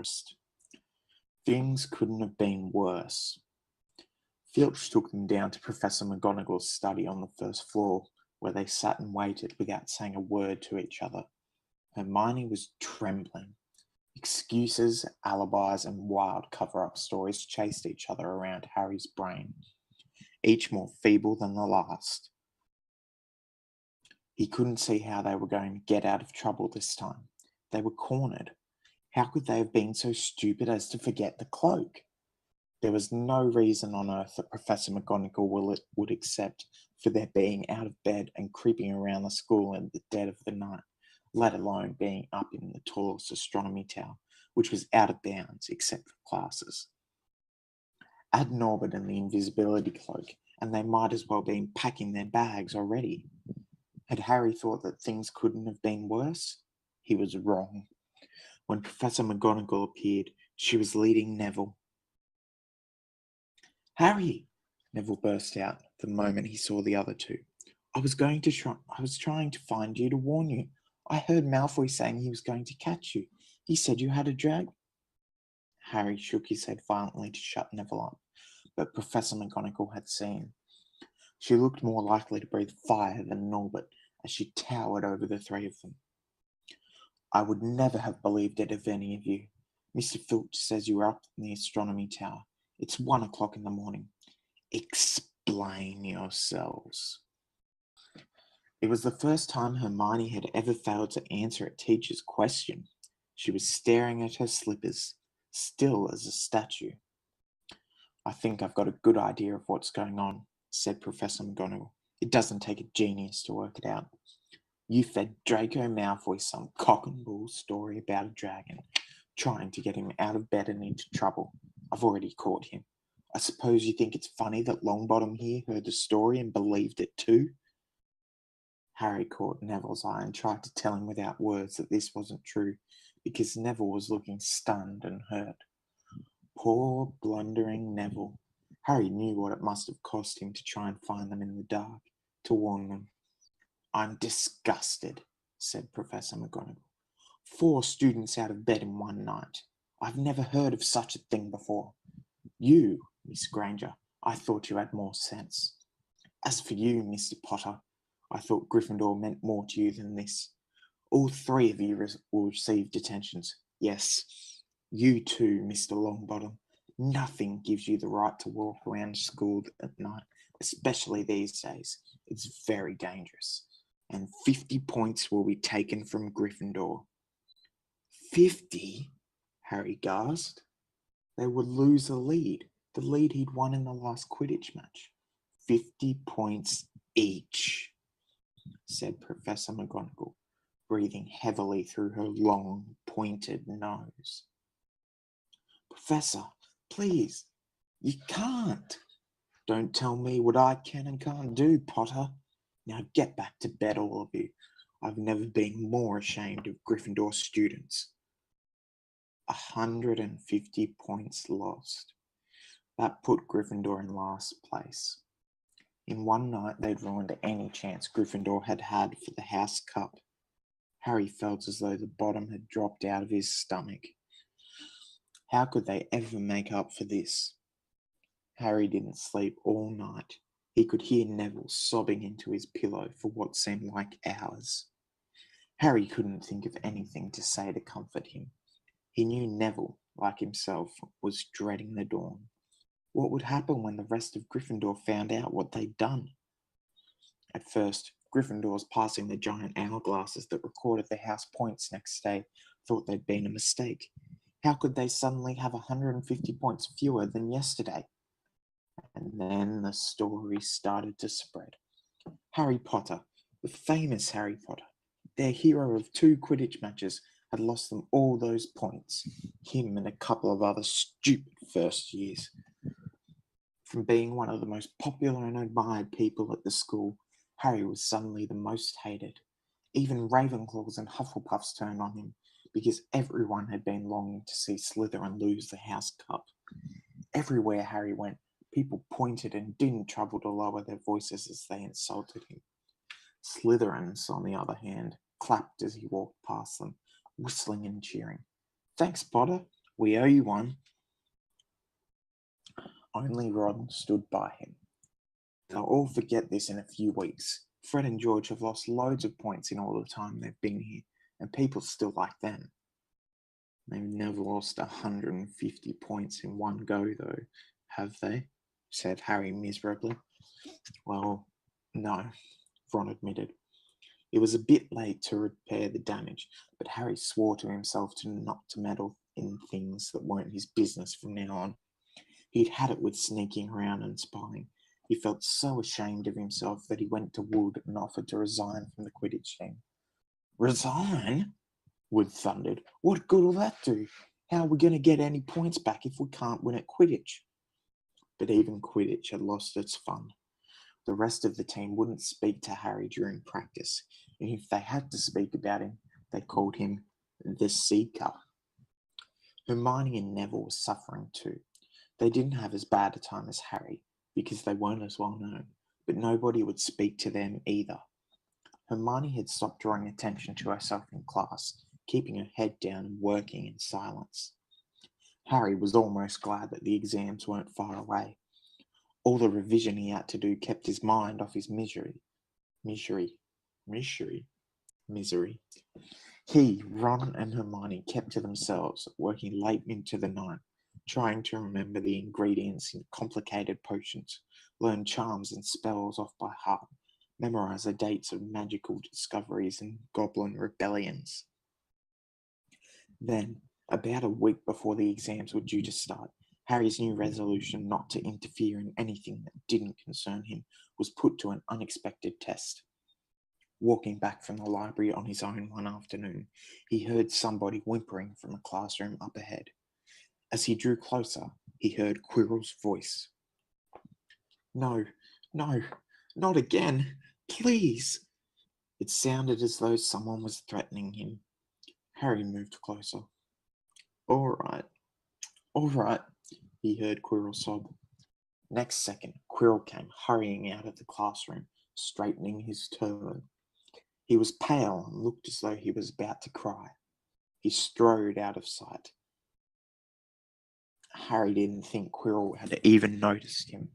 interest. Things couldn't have been worse. Filch took them down to Professor McGonagall's study on the first floor, where they sat and waited without saying a word to each other. Hermione was trembling. Excuses, alibis, and wild cover-up stories chased each other around Harry's brain, each more feeble than the last. He couldn't see how they were going to get out of trouble this time. They were cornered. How could they have been so stupid as to forget the cloak? There was no reason on earth that Professor McGonagall would accept for their being out of bed and creeping around the school in the dead of the night, let alone being up in the tallest astronomy tower, which was out of bounds except for classes. Add Norbert and the invisibility cloak, and they might as well be packing their bags already. Had Harry thought that things couldn't have been worse? He was wrong. When Professor McGonagall appeared, she was leading Neville. "Harry!" Neville burst out the moment he saw the other two. I was trying to find you to warn you. I heard Malfoy saying he was going to catch you. He said you had a drag." Harry shook his head violently to shut Neville up, but Professor McGonagall had seen. She looked more likely to breathe fire than Norbert as she towered over the three of them. "I would never have believed it of any of you. Mr. Filch says you were up in the astronomy tower. It's 1 o'clock in the morning. Explain yourselves." It was the first time Hermione had ever failed to answer a teacher's question. She was staring at her slippers, still as a statue. "I think I've got a good idea of what's going on," said Professor McGonagall. "It doesn't take a genius to work it out. You fed Draco Malfoy some cock and bull story about a dragon, trying to get him out of bed and into trouble. I've already caught him. I suppose you think it's funny that Longbottom here heard the story and believed it too?" Harry caught Neville's eye and tried to tell him without words that this wasn't true, because Neville was looking stunned and hurt. Poor blundering Neville. Harry knew what it must have cost him to try and find them in the dark, to warn them. "I'm disgusted," said Professor McGonagall. 4 students out of bed in one night. I've never heard of such a thing before. You, Miss Granger, I thought you had more sense. As for you, Mr. Potter, I thought Gryffindor meant more to you than this. All 3 of you will receive detentions. Yes, you too, Mr. Longbottom. Nothing gives you the right to walk around school at night, especially these days. It's very dangerous. And 50 points will be taken from Gryffindor." 50? Harry gasped. They would lose the lead he'd won in the last Quidditch match. 50 points each, said Professor McGonagall, breathing heavily through her long, pointed nose. "Professor, please, you can't." "Don't tell me what I can and can't do, Potter. Now get back to bed, all of you. I've never been more ashamed of Gryffindor students." 150 points lost. That put Gryffindor in last place. In one night, they'd ruined any chance Gryffindor had had for the House Cup. Harry felt as though the bottom had dropped out of his stomach. How could they ever make up for this? Harry didn't sleep all night. He could hear Neville sobbing into his pillow for what seemed like hours. Harry couldn't think of anything to say to comfort him. He knew Neville, like himself, was dreading the dawn. What would happen when the rest of Gryffindor found out what they'd done? At first, Gryffindors passing the giant hourglasses that recorded the house points next day thought they'd been a mistake. How could they suddenly have 150 points fewer than yesterday? And then the story started to spread. Harry Potter, the famous Harry Potter, their hero of 2 Quidditch matches, had lost them all those points, him and a couple of other stupid first years. From being one of the most popular and admired people at the school, Harry was suddenly the most hated. Even Ravenclaws and Hufflepuffs turned on him, because everyone had been longing to see Slytherin lose the House Cup. Everywhere Harry went, people pointed and didn't trouble to lower their voices as they insulted him. Slytherins, on the other hand, clapped as he walked past them, whistling and cheering. "Thanks, Potter. We owe you one. Only Ron stood by him. They'll all forget this in a few weeks. Fred and George have lost loads of points in all the time they've been here, and people still like them. They've never lost 150 points in one go, though, have they? Said Harry miserably. Well, no, Ron admitted. It was a bit late to repair the damage, but Harry swore to himself not to meddle in things that weren't his business from now on. He'd had it with sneaking around and spying. He felt so ashamed of himself that he went to Wood and offered to resign from the Quidditch team. Resign? Wood thundered. What good will that do? How are we going to get any points back if we can't win at Quidditch? But even Quidditch had lost its fun. The rest of the team wouldn't speak to Harry during practice, and if they had to speak about him, they called him the Seeker. Hermione and Neville were suffering too. They didn't have as bad a time as Harry, because they weren't as well known, but nobody would speak to them either. Hermione had stopped drawing attention to herself in class, keeping her head down and working in silence. Harry was almost glad that the exams weren't far away. All the revision he had to do kept his mind off his misery. He, Ron, and Hermione kept to themselves, working late into the night, trying to remember the ingredients in complicated potions, learn charms and spells off by heart, memorize the dates of magical discoveries and goblin rebellions. Then, about a week before the exams were due to start, Harry's new resolution not to interfere in anything that didn't concern him was put to an unexpected test. Walking back from the library on his own one afternoon, he heard somebody whimpering from a classroom up ahead. As he drew closer, he heard Quirrell's voice. No, not again, please. It sounded as though someone was threatening him. Harry moved closer. All right, he heard Quirrell sob. Next second, Quirrell came hurrying out of the classroom, straightening his turban. He was pale and looked as though he was about to cry. He strode out of sight. Harry didn't think Quirrell had even noticed him.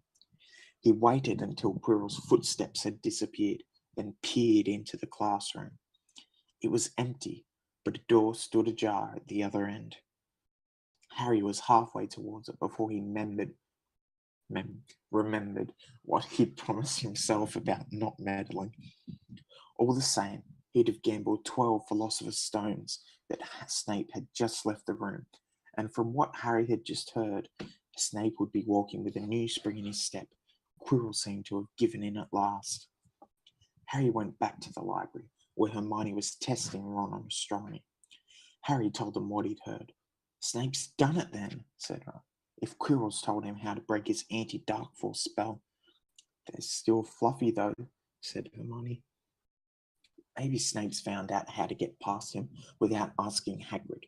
He waited until Quirrell's footsteps had disappeared, then peered into the classroom. It was empty, but a door stood ajar at the other end. Harry was halfway towards it before he remembered what he'd promised himself about not meddling. All the same, he'd have gambled 12 Philosopher's Stones that Snape had just left the room, and from what Harry had just heard, Snape would be walking with a new spring in his step. Quirrell seemed to have given in at last. Harry went back to the library, where Hermione was testing Ron on astronomy. Harry told them what he'd heard. Snape's done it then, said Ron. If Quirrell's told him how to break his anti-dark force spell. There's still Fluffy, though, said Hermione. Maybe Snape's found out how to get past him without asking Hagrid,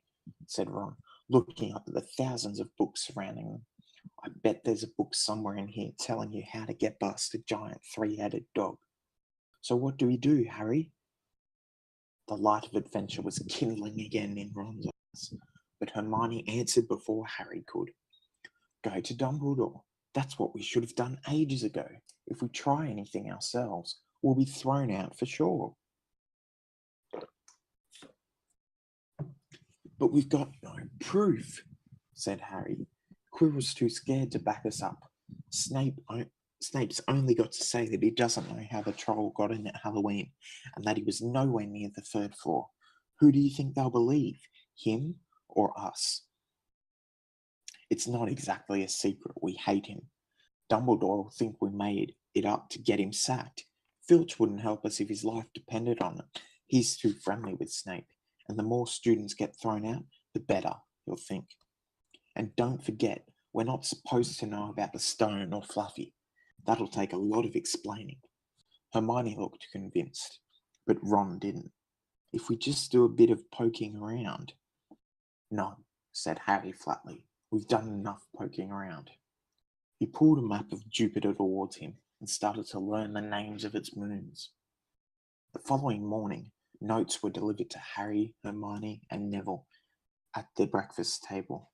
said Ron, looking up at the thousands of books surrounding them. I bet there's a book somewhere in here telling you how to get past a giant three-headed dog. So what do we do, Harry? The light of adventure was kindling again in Ron's eyes, but Hermione answered before Harry could. Go to Dumbledore. That's what we should have done ages ago. If we try anything ourselves, we'll be thrown out for sure. But we've got no proof, said Harry. Quirrell's too scared to back us up. Snape's only got to say that he doesn't know how the troll got in at Halloween and that he was nowhere near the third floor. Who do you think they'll believe, him or us? It's not exactly a secret we hate him. Dumbledore will think we made it up to get him sacked. Filch wouldn't help us if his life depended on it. He's too friendly with Snape, and the more students get thrown out, the better, he'll think. And don't forget, we're not supposed to know about the stone or Fluffy. That'll take a lot of explaining. Hermione looked convinced, but Ron didn't. If we just do a bit of poking around. No, said Harry flatly. We've done enough poking around. He pulled a map of Jupiter towards him and started to learn the names of its moons. The following morning, notes were delivered to Harry, Hermione, and Neville at their breakfast table.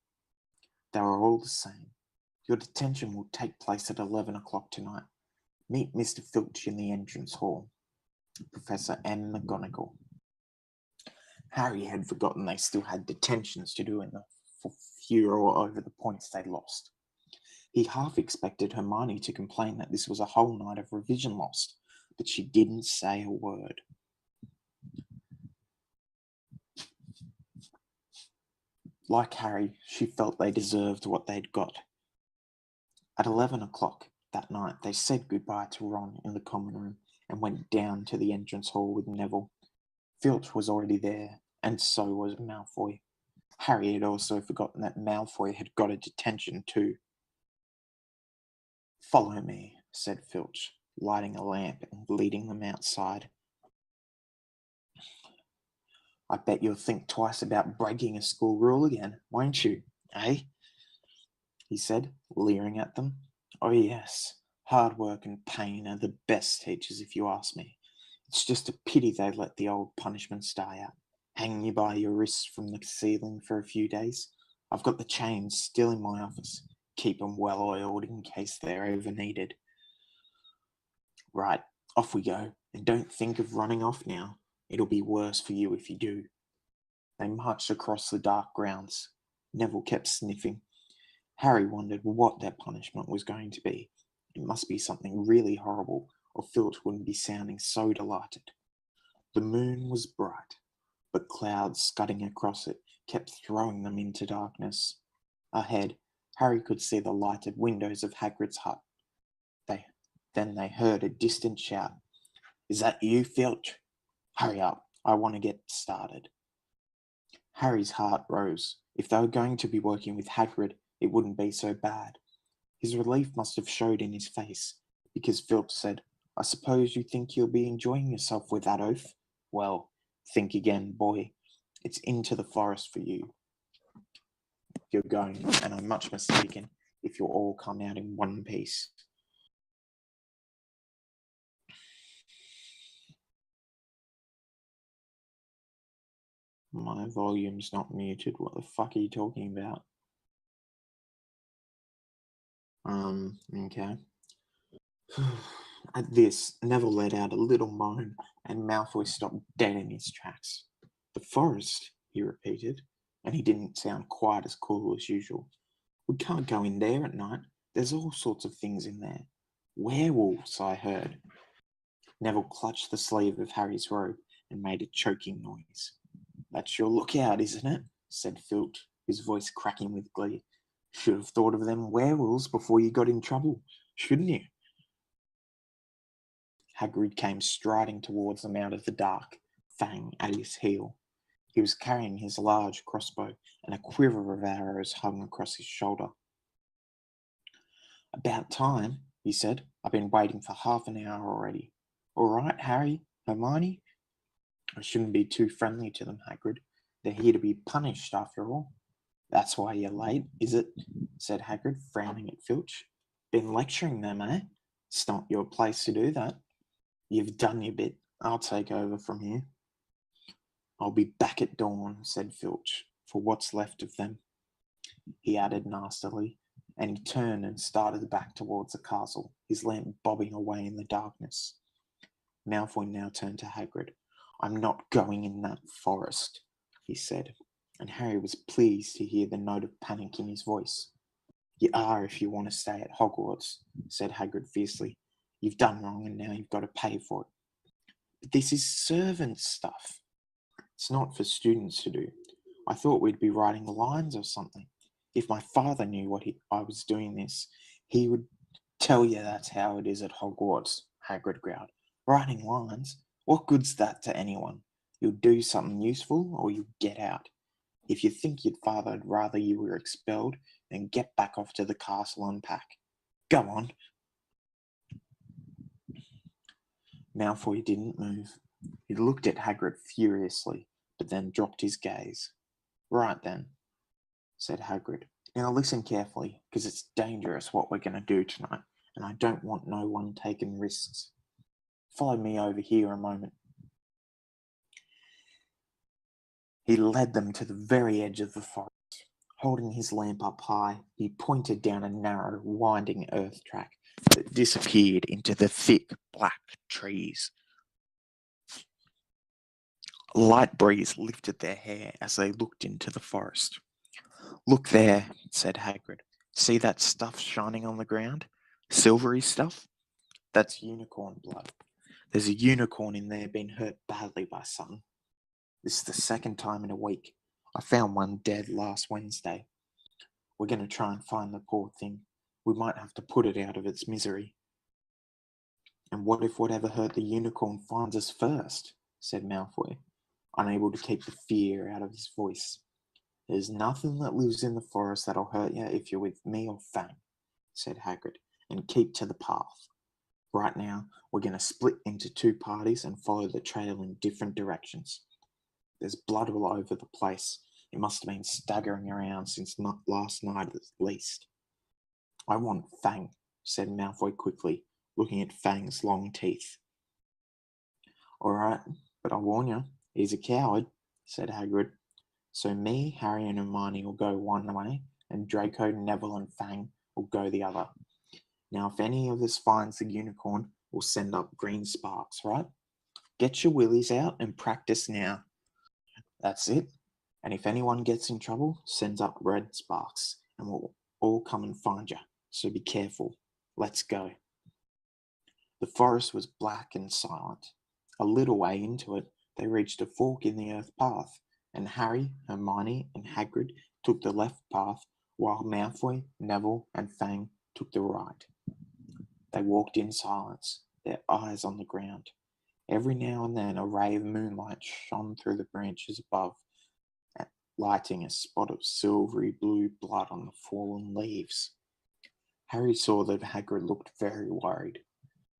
They were all the same. Your detention will take place at 11 o'clock tonight. Meet Mr. Filch in the entrance hall. Professor M. McGonagall. Harry had forgotten they still had detentions to do in the furor over the points they lost. He half expected Hermione to complain that this was a whole night of revision lost, but she didn't say a word. Like Harry, she felt they deserved what they'd got. At 11 o'clock that night, they said goodbye to Ron in the common room and went down to the entrance hall with Neville. Filch was already there, and so was Malfoy. Harry had also forgotten that Malfoy had got a detention too. "Follow me," said Filch, lighting a lamp and leading them outside. "I bet you'll think twice about breaking a school rule again, won't you, eh?" he said, leering at them. "Oh yes, hard work and pain are the best teachers if you ask me. It's just a pity they let the old punishments die out. Hang you by your wrists from the ceiling for a few days. I've got the chains still in my office. Keep them well oiled in case they're ever needed. Right, off we go, and don't think of running off now. It'll be worse for you if you do." They marched across the dark grounds. Neville kept sniffing. Harry wondered what their punishment was going to be. It must be something really horrible, or Filch wouldn't be sounding so delighted. The moon was bright, but clouds scudding across it kept throwing them into darkness. Ahead, Harry could see the lighted windows of Hagrid's hut. Then they heard a distant shout. "Is that you, Filch? Hurry up, I want to get started." Harry's heart rose. If they were going to be working with Hagrid, it wouldn't be so bad. His relief must have showed in his face, because Filch said, "I suppose you think you'll be enjoying yourself with that oath? Well, think again, boy. It's into the forest for you. You're going, and I'm much mistaken if you'll all come out in one piece." My volume's not muted. What the fuck are you talking about? Okay. At this, Neville let out a little moan, and Malfoy stopped dead in his tracks. "The forest," he repeated, and he didn't sound quite as cool as usual. "We can't go in there at night. There's all sorts of things in there. Werewolves, I heard." Neville clutched the sleeve of Harry's robe and made a choking noise. "That's your lookout, isn't it?" said Filch, his voice cracking with glee. "Should have thought of them werewolves before you got in trouble, shouldn't you?" Hagrid came striding towards them out of the dark, Fang at his heel. He was carrying his large crossbow, and a quiver of arrows hung across his shoulder. "About time," he said. "I've been waiting for half an hour already. All right, Harry, Hermione?" "I shouldn't be too friendly to them, Hagrid. They're here to be punished, after all." "That's why you're late, is it?" said Hagrid, frowning at Filch. "Been lecturing them, eh? It's not your place to do that. You've done your bit. I'll take over from here." "I'll be back at dawn," said Filch, "for what's left of them," he added nastily, and he turned and started back towards the castle, his lamp bobbing away in the darkness. Malfoy now turned to Hagrid. "I'm not going in that forest," he said, and Harry was pleased to hear the note of panic in his voice. "You are if you want to stay at Hogwarts," said Hagrid fiercely. "You've done wrong and now you've got to pay for it." "But this is servant stuff." "It's not for students to do. I thought we'd be writing lines or something. If my father knew I was doing this, he would—" "Tell you that's how it is at Hogwarts," Hagrid growled. "Writing lines? What good's that to anyone? You'll do something useful or you get out. If you think your father'd rather you were expelled, then get back off to the castle and pack. Go on." Malfoy didn't move. He looked at Hagrid furiously, but then dropped his gaze. "Right then," said Hagrid. "Now listen carefully, because it's dangerous what we're going to do tonight, and I don't want no one taking risks. Follow me over here a moment." He led them to the very edge of the forest. Holding his lamp up high, he pointed down a narrow, winding earth track that disappeared into the thick, black trees. A light breeze lifted their hair as they looked into the forest. "Look there," said Hagrid. "See that stuff shining on the ground? Silvery stuff? That's unicorn blood. There's a unicorn in there been hurt badly by something. This is the second time in a week. I found one dead last Wednesday. We're going to try and find the poor thing. We might have to put it out of its misery." "And what if whatever hurt the unicorn finds us first?" said Malfoy, unable to keep the fear out of his voice. "There's nothing that lives in the forest that'll hurt you if you're with me or Fang," said Hagrid, "and keep to the path. Right now, we're going to split into two parties and follow the trail in different directions. There's blood all over the place. It must have been staggering around since last night at least." "I want Fang," said Malfoy quickly, looking at Fang's long teeth. "All right, but I warn you, he's a coward," said Hagrid. "So me, Harry, and Hermione will go one way, and Draco, Neville, and Fang will go the other. Now, if any of us finds the unicorn, we'll send up green sparks, right? Get your willies out and practice now. That's it. And if anyone gets in trouble, sends up red sparks, and we'll all come and find you. So be careful. Let's go." The forest was black and silent. A little way into it, they reached a fork in the earth path, and Harry, Hermione, and Hagrid took the left path, while Malfoy, Neville, and Fang took the right. They walked in silence, their eyes on the ground. Every now and then a ray of moonlight shone through the branches above, lighting a spot of silvery blue blood on the fallen leaves. Harry saw that Hagrid looked very worried.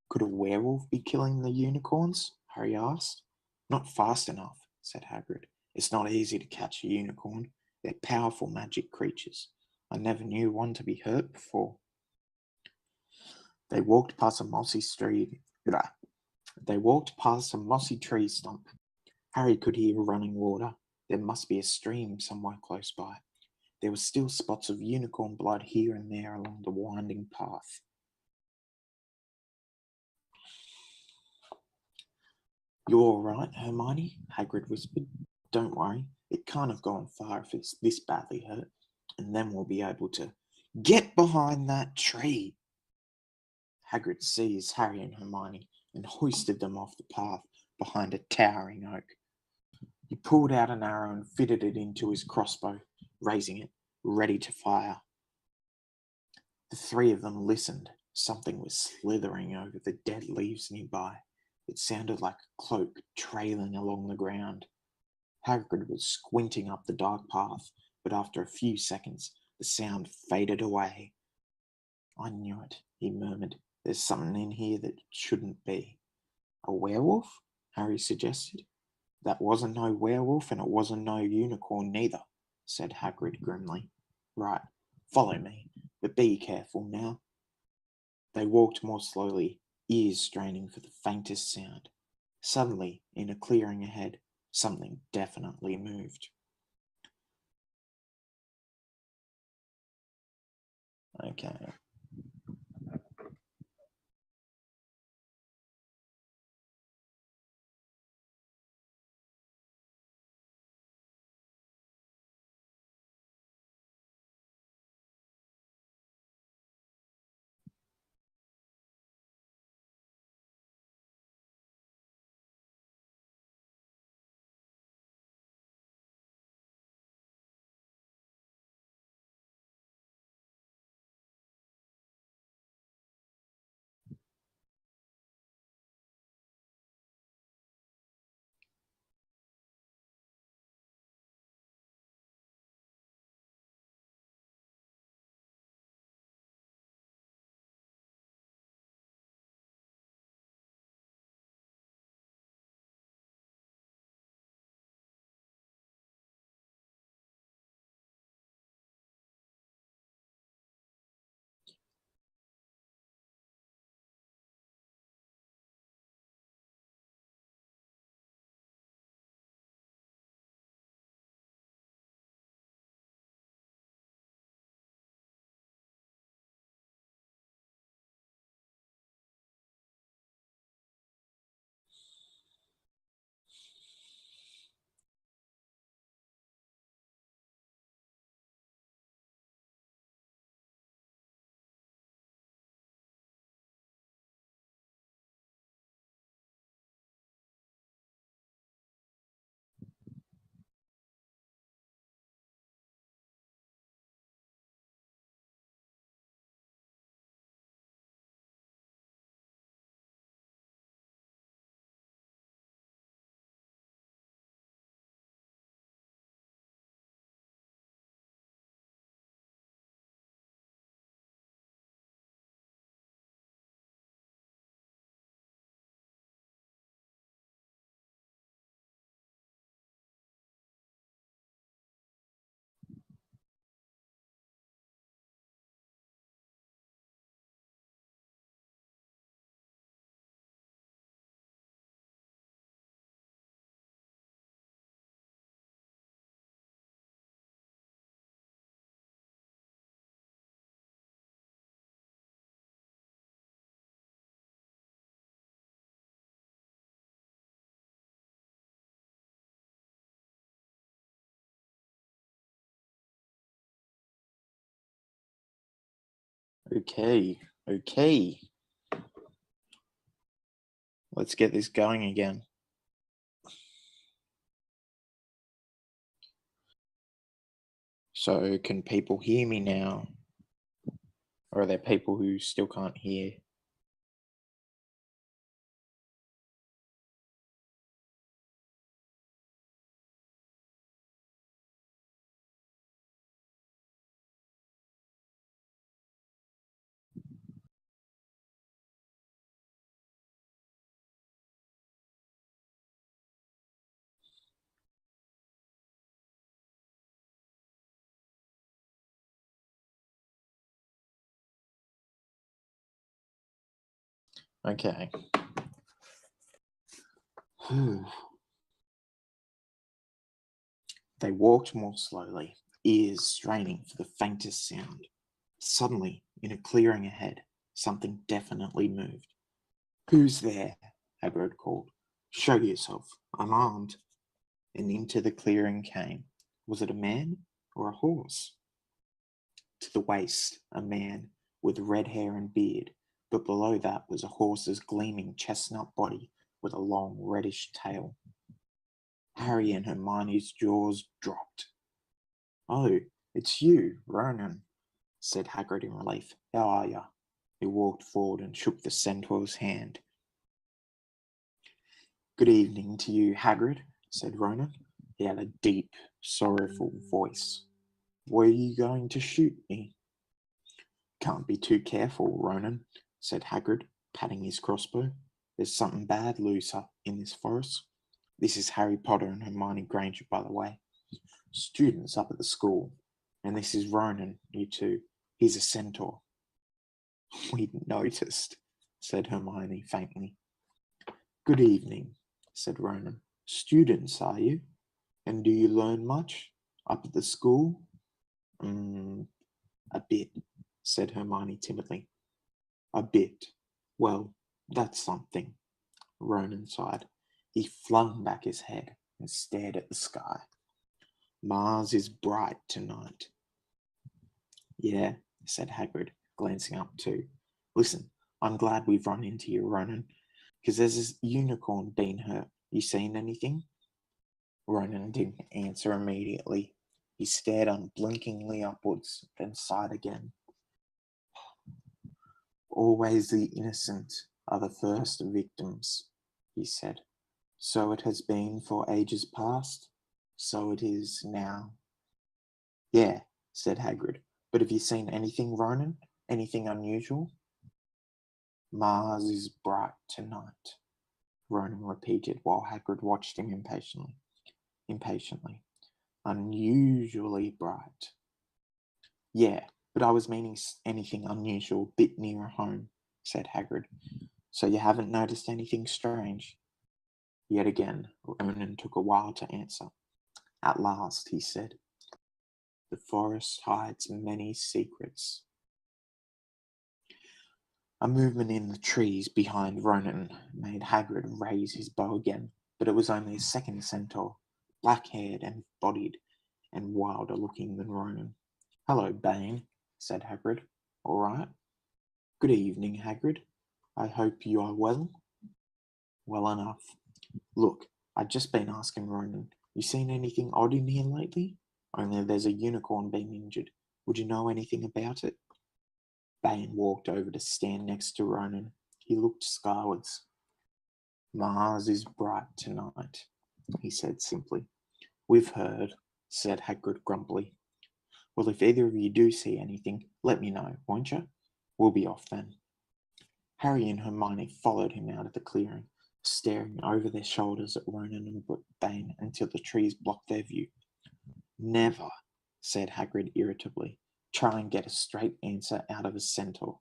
"Could a werewolf be killing the unicorns?" Harry asked. "Not fast enough," said Hagrid. "It's not easy to catch a unicorn. They're powerful magic creatures. I never knew one to be hurt before." They walked past a mossy tree stump. Harry could hear running water. There must be a stream somewhere close by. There were still spots of unicorn blood here and there along the winding path. "You're all right, Hermione?" Hagrid whispered. "Don't worry. It can't have gone far if it's this badly hurt. And then we'll be able to—" "Get behind that tree!" Hagrid seized Harry and Hermione and hoisted them off the path behind a towering oak. He pulled out an arrow and fitted it into his crossbow, raising it, ready to fire. The three of them listened. Something was slithering over the dead leaves nearby. It sounded like a cloak trailing along the ground. Hagrid was squinting up the dark path, but after a few seconds, the sound faded away. "I knew it," he murmured. "There's something in here that shouldn't be." "A werewolf?" Harry suggested. "That wasn't no werewolf, and it wasn't no unicorn neither," said Hagrid grimly. "Right, follow me, but be careful now." They walked more slowly, ears straining for the faintest sound. Suddenly, in a clearing ahead, something definitely moved. Okay. Okay. Let's get this going again. So, can people hear me now? Or are there people who still can't hear? Okay. They walked more slowly, ears straining for the faintest sound. Suddenly, in a clearing ahead, something definitely moved. Who's there? Hagrid called. Show yourself. I'm armed. And into the clearing came. Was it a man or a horse? To the waist, a man with red hair and beard, but below that was a horse's gleaming chestnut body with a long reddish tail. Harry and Hermione's jaws dropped. Oh, it's you, Ronan, said Hagrid in relief. How are you? He walked forward and shook the centaur's hand. Good evening to you, Hagrid, said Ronan. He had a deep, sorrowful voice. Were you going to shoot me? Can't be too careful, Ronan, said Hagrid, patting his crossbow. There's something bad loose up in this forest. This is Harry Potter and Hermione Granger, by the way. Students up at the school. And this is Ronan, you two. He's a centaur. We noticed, said Hermione faintly. Good evening, said Ronan. Students, are you? And do you learn much up at the school? A bit, said Hermione timidly. A bit. Well, that's something. Ronan sighed. He flung back his head and stared at the sky. Mars is bright tonight. Yeah, said Hagrid, glancing up too. Listen, I'm glad we've run into you, Ronan, because there's this unicorn being hurt. You seen anything? Ronan didn't answer immediately. He stared unblinkingly upwards, then sighed again. Always the innocent are the first victims, he said. So it has been for ages past, so it is now. Yeah, said Hagrid. But have you seen anything, Ronan? Anything unusual? Mars is bright tonight, Ronan repeated while Hagrid watched him impatiently. Unusually bright. Yeah, but I was meaning anything unusual, a bit nearer home, said Hagrid. So you haven't noticed anything strange? Yet again, Ronan took a while to answer. At last, he said, the forest hides many secrets. A movement in the trees behind Ronan made Hagrid raise his bow again, but it was only a second centaur, black-haired and bodied, and wilder looking than Ronan. Hello, Bane, said Hagrid. All right. Good evening, Hagrid. I hope you are well. Well enough. Look, I'd just been asking Ronan, you seen anything odd in here lately? Only there's a unicorn being injured. Would you know anything about it? Bane walked over to stand next to Ronan. He looked skywards. Mars is bright tonight, he said simply. We've heard, said Hagrid grumpily. Well, if either of you do see anything, let me know, won't you? We'll be off then. Harry and Hermione followed him out of the clearing, staring over their shoulders at Ronan and Bane until the trees blocked their view. Never, said Hagrid irritably. Try and get a straight answer out of a centaur.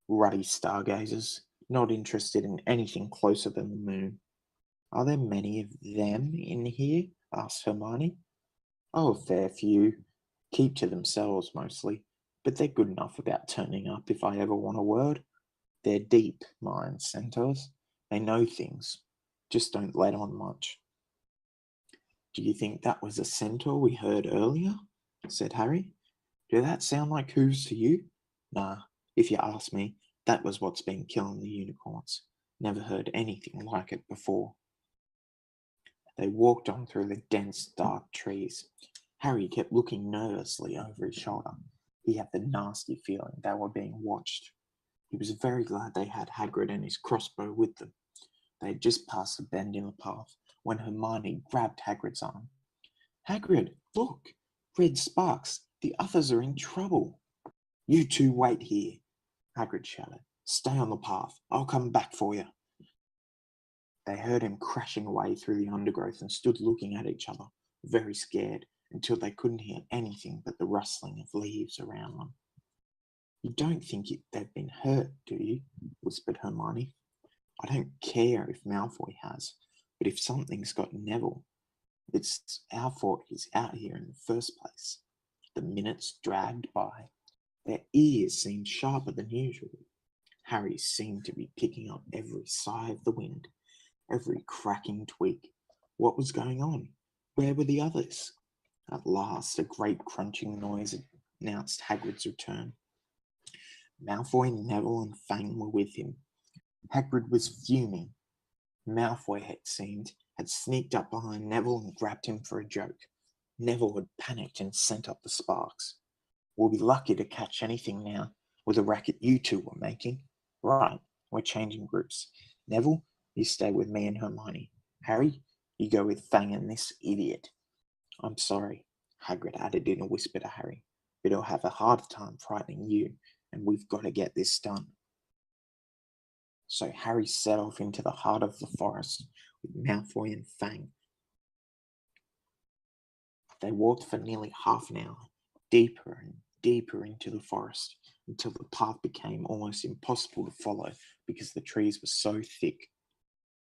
Ruddy stargazers, not interested in anything closer than the moon. Are there many of them in here? Asked Hermione. Oh, a fair few. Keep to themselves mostly, but they're good enough about turning up if I ever want a word. They're deep minds, centaurs. They know things, just don't let on much. Do you think that was a centaur we heard earlier? Said Harry. Do that sound like hooves to you? Nah, If you ask me, that was what's been killing the unicorns. Never heard anything like it before. They walked on through the dense, dark trees. Harry kept looking nervously over his shoulder. He had the nasty feeling they were being watched. He was very glad they had Hagrid and his crossbow with them. They had just passed a bend in the path when Hermione grabbed Hagrid's arm. "Hagrid, look! Red sparks! The others are in trouble!" "You two wait here," Hagrid shouted. "Stay on the path. I'll come back for you." They heard him crashing away through the undergrowth and stood looking at each other, very scared, until they couldn't hear anything but the rustling of leaves around them. "You don't think they've been hurt, do you?" whispered Hermione. "I don't care if Malfoy has, but if something's got Neville, it's our fault he's out here in the first place." The minutes dragged by. Their ears seemed sharper than usual. Harry seemed to be picking up every sigh of the wind, every cracking twig. What was going on? Where were the others? At last, a great crunching noise announced Hagrid's return. Malfoy, Neville, and Fang were with him. Hagrid was fuming. Malfoy, it seemed, had sneaked up behind Neville and grabbed him for a joke. Neville had panicked and sent up the sparks. "We'll be lucky to catch anything now, with the racket you two were making." "Right, we're changing groups. Neville, you stay with me and Hermione. Harry, you go with Fang and this idiot." "I'm sorry," Hagrid added in a whisper to Harry, "but he'll have a hard time frightening you, and we've got to get this done." So Harry set off into the heart of the forest with Malfoy and Fang. They walked for nearly half an hour, deeper and deeper into the forest, until the path became almost impossible to follow because the trees were so thick.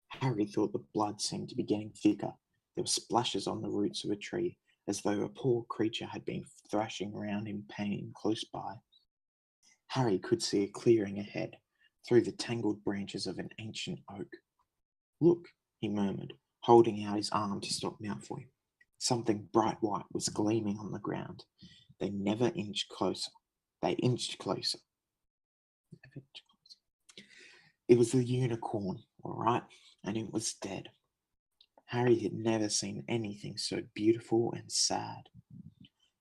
Harry thought the blood seemed to be getting thicker. There were splashes on the roots of a tree, as though a poor creature had been thrashing around in pain close by. Harry could see a clearing ahead, through the tangled branches of an ancient oak. "Look," he murmured, holding out his arm to stop Malfoy. Something bright white was gleaming on the ground. They never inched closer. They inched closer. It was the unicorn, all right, and it was dead. Harry had never seen anything so beautiful and sad.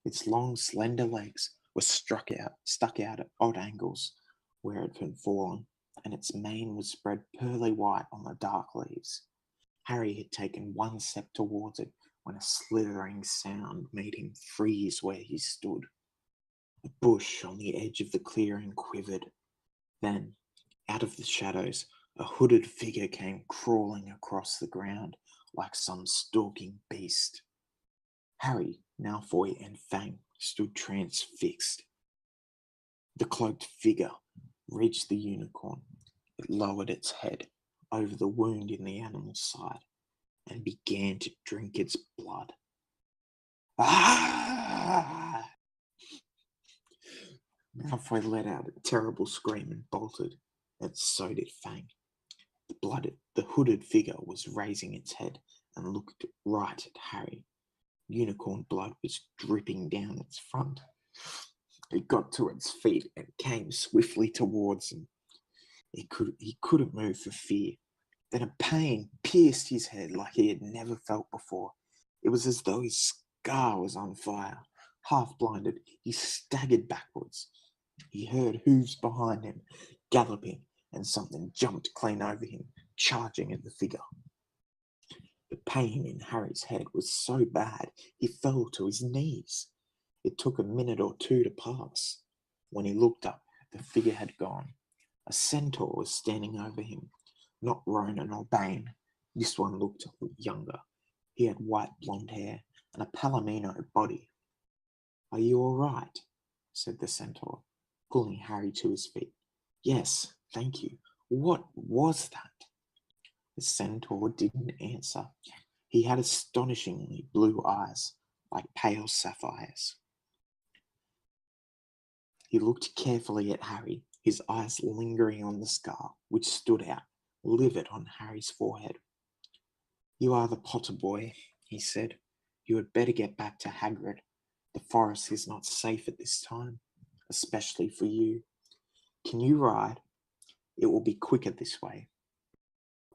Its long, slender legs were stuck out at odd angles where it had fallen, and its mane was spread pearly white on the dark leaves. Harry had taken one step towards it when a slithering sound made him freeze where he stood. A bush on the edge of the clearing quivered. Then, out of the shadows, a hooded figure came crawling across the ground like some stalking beast. Harry, Malfoy, and Fang stood transfixed. The cloaked figure reached the unicorn. It lowered its head over the wound in the animal's side and began to drink its blood. "Ah!" Malfoy let out a terrible scream and bolted, and so did Fang. The hooded figure was raising its head and looked right at Harry. Unicorn blood was dripping down its front. It got to its feet and came swiftly towards him. He couldn't move for fear. Then a pain pierced his head like he had never felt before. It was as though his scar was on fire. Half blinded, he staggered backwards. He heard hooves behind him, galloping, and something jumped clean over him, charging at the figure. The pain in Harry's head was so bad he fell to his knees. It took a minute or two to pass. When he looked up, the figure had gone. A centaur was standing over him, not Ronan or Bane. This one looked younger. He had white blonde hair and a palomino body. "Are you all right?" said the centaur, pulling Harry to his feet. "Yes, thank you. What was that?" The centaur didn't answer. He had astonishingly blue eyes, like pale sapphires. He looked carefully at Harry, his eyes lingering on the scar, which stood out, livid on Harry's forehead. "You are the Potter boy," he said. "You had better get back to Hagrid. The forest is not safe at this time, especially for you." Can you ride? It will be quicker this way.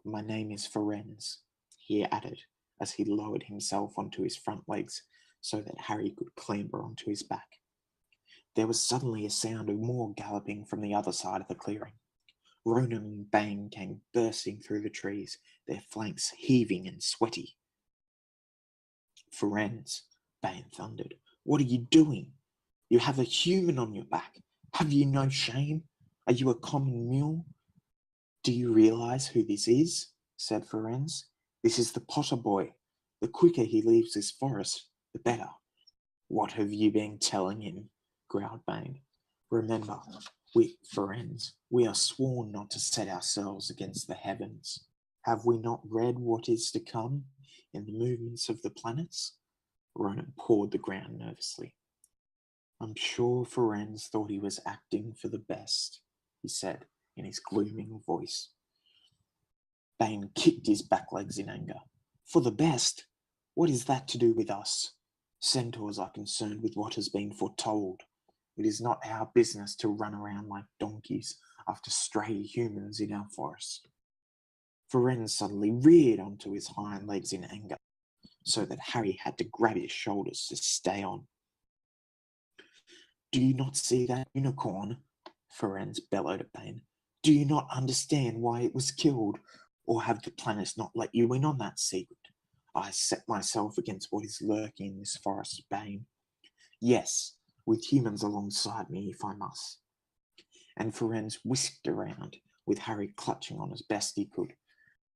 My name is Ferenz, he added as he lowered himself onto his front legs so that Harry could clamber onto his back. There was suddenly a sound of more galloping from the other side of the clearing. Ronan and Bane came bursting through the trees, their flanks heaving and sweaty. Ferenz, Bane thundered, what are you doing? You have a human on your back. Have you no shame? Are you a common mule? Do you realize who this is? Said Ferenz. This is the Potter boy. The quicker he leaves this forest, the better. What have you been telling him? Growled Bane. Remember, Ferenz, we are sworn not to set ourselves against the heavens. Have we not read what is to come in the movements of the planets? Ronan pawed the ground nervously. I'm sure Ferenz thought he was acting for the best, he said in his glooming voice. Bane kicked his back legs in anger. For the best? What is that to do with us? Centaurs are concerned with what has been foretold. It is not our business to run around like donkeys after stray humans in our forest. Ferenz suddenly reared onto his hind legs in anger, so that Harry had to grab his shoulders to stay on. Do you not see that unicorn? Ferenz bellowed at Bane. Do you not understand why it was killed? Or have the planets not let you in on that secret? I set myself against what is lurking in this forest, Bane. Yes, with humans alongside me if I must. And Ferenz whisked around, with Harry clutching on as best he could.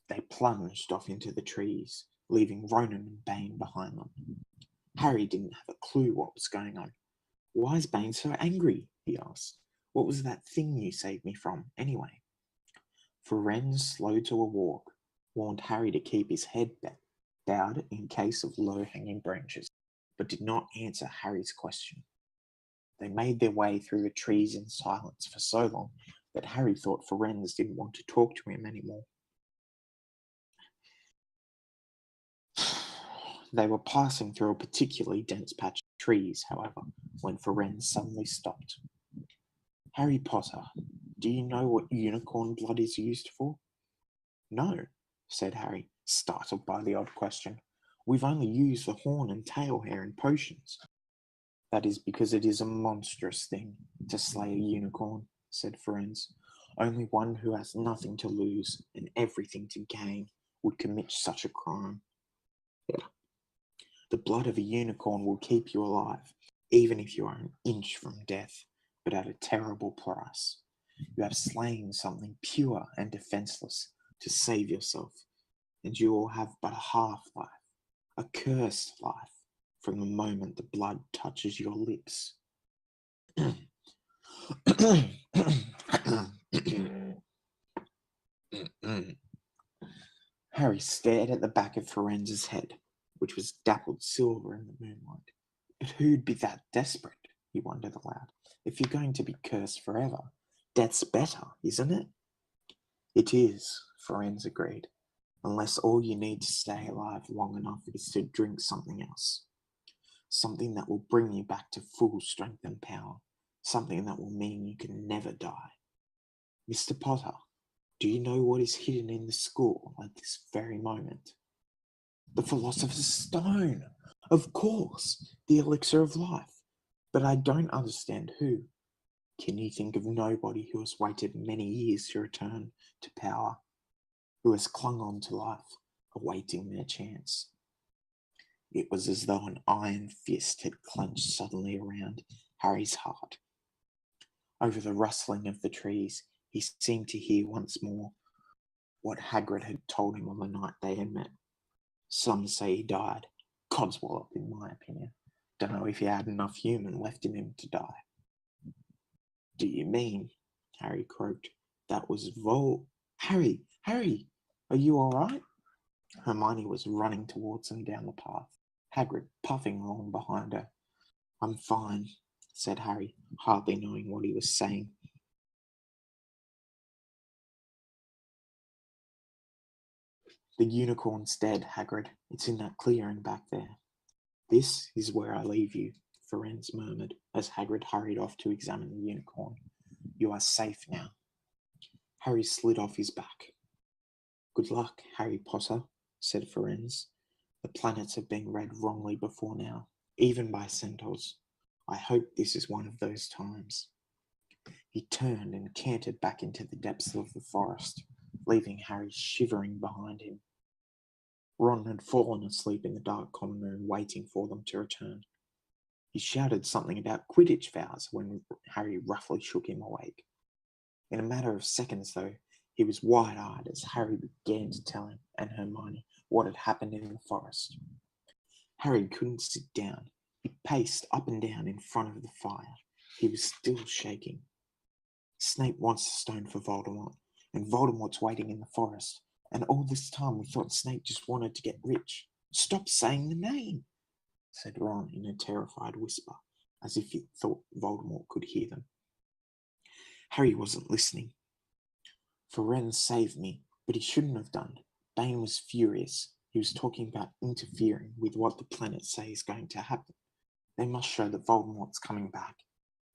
They plunged off into the trees, leaving Ronan and Bane behind them. Harry didn't have a clue what was going on. Why is Bane so angry? He asked. What was that thing you saved me from, anyway? Ferenz slowed to a walk, warned Harry to keep his head bowed in case of low-hanging branches, but did not answer Harry's question. They made their way through the trees in silence for so long that Harry thought Ferenz didn't want to talk to him anymore. They were passing through a particularly dense patch of trees, however, when Ferenz suddenly stopped. Harry Potter, do you know what unicorn blood is used for? No, said Harry, startled by the odd question. We've only used the horn and tail hair in potions. That is because it is a monstrous thing to slay a unicorn, said Ferenz. Only one who has nothing to lose and everything to gain would commit such a crime. The blood of a unicorn will keep you alive, even if you are an inch from death, but at a terrible price. You have slain something pure and defenseless to save yourself, and you will have but a half-life, a cursed life, from the moment the blood touches your lips. Harry stared at the back of Ferenz's head, which was dappled silver in the moonlight. But who'd be that desperate, he wondered aloud. If you're going to be cursed forever, death's better, isn't it? It is, Ferenz agreed, unless all you need to stay alive long enough is to drink something else. Something that will bring you back to full strength and power. Something that will mean you can never die. Mr. Potter, do you know what is hidden in the school at this very moment? The Philosopher's Stone! Of course, the elixir of life. But I don't understand who. Can you think of nobody who has waited many years to return to power, who has clung on to life, awaiting their chance? It was as though an iron fist had clenched suddenly around Harry's heart. Over the rustling of the trees, he seemed to hear once more what Hagrid had told him on the night they had met. Some say he died. Codswallop, in my opinion. Don't know if he had enough human left in him to die. Do you mean? Harry croaked. That was Harry, are you all right? Hermione was running towards him down the path, Hagrid puffing along behind her. I'm fine, said Harry, hardly knowing what he was saying. The unicorn's dead, Hagrid. It's in that clearing back there. This is where I leave you, Ferenz murmured as Hagrid hurried off to examine the unicorn. You are safe now. Harry slid off his back. Good luck, Harry Potter, said Firenze. The planets have been read wrongly before now, even by centaurs. I hope this is one of those times. He turned and cantered back into the depths of the forest, leaving Harry shivering behind him. Ron had fallen asleep in the dark common room, waiting for them to return. He shouted something about Quidditch vows when Harry roughly shook him awake. In a matter of seconds, though, he was wide-eyed as Harry began to tell him and Hermione what had happened in the forest. Harry couldn't sit down. He paced up and down in front of the fire. He was still shaking. Snape wants the stone for Voldemort, and Voldemort's waiting in the forest. And all this time we thought Snape just wanted to get rich. Stop saying the name, said Ron in a terrified whisper, as if he thought Voldemort could hear them. Harry wasn't listening. Firenze saved me, but he shouldn't have done. Bane was furious. He was talking about interfering with what the planets say is going to happen. They must show that Voldemort's coming back.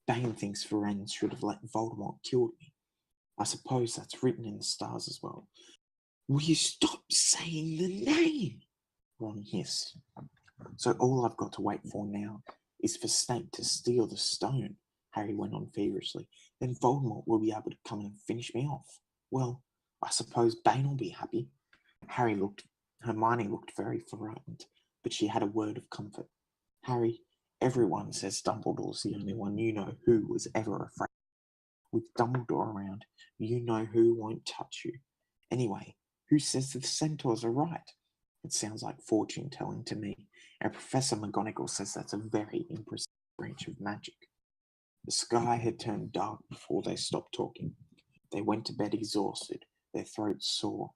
Bane thinks Firenze should have let Voldemort kill me. I suppose that's written in the stars as well. Will you stop saying the name? Ron hissed. So all I've got to wait for now is for Snape to steal the stone, Harry went on feverishly. Then Voldemort will be able to come and finish me off. Well, I suppose Bane will be happy. Hermione looked very frightened, but she had a word of comfort. Harry, everyone says Dumbledore's the only one you know who was ever afraid. With Dumbledore around, you know who won't touch you. Anyway, who says that the centaurs are right? It sounds like fortune-telling to me, and Professor McGonagall says that's a very impressive branch of magic. The sky had turned dark before they stopped talking. They went to bed exhausted, their throats sore.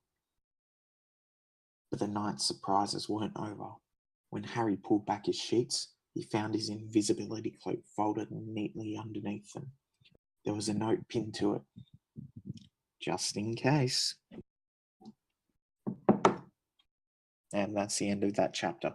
But the night's surprises weren't over. When Harry pulled back his sheets, he found his invisibility cloak folded neatly underneath them. There was a note pinned to it. Just in case. And that's the end of that chapter.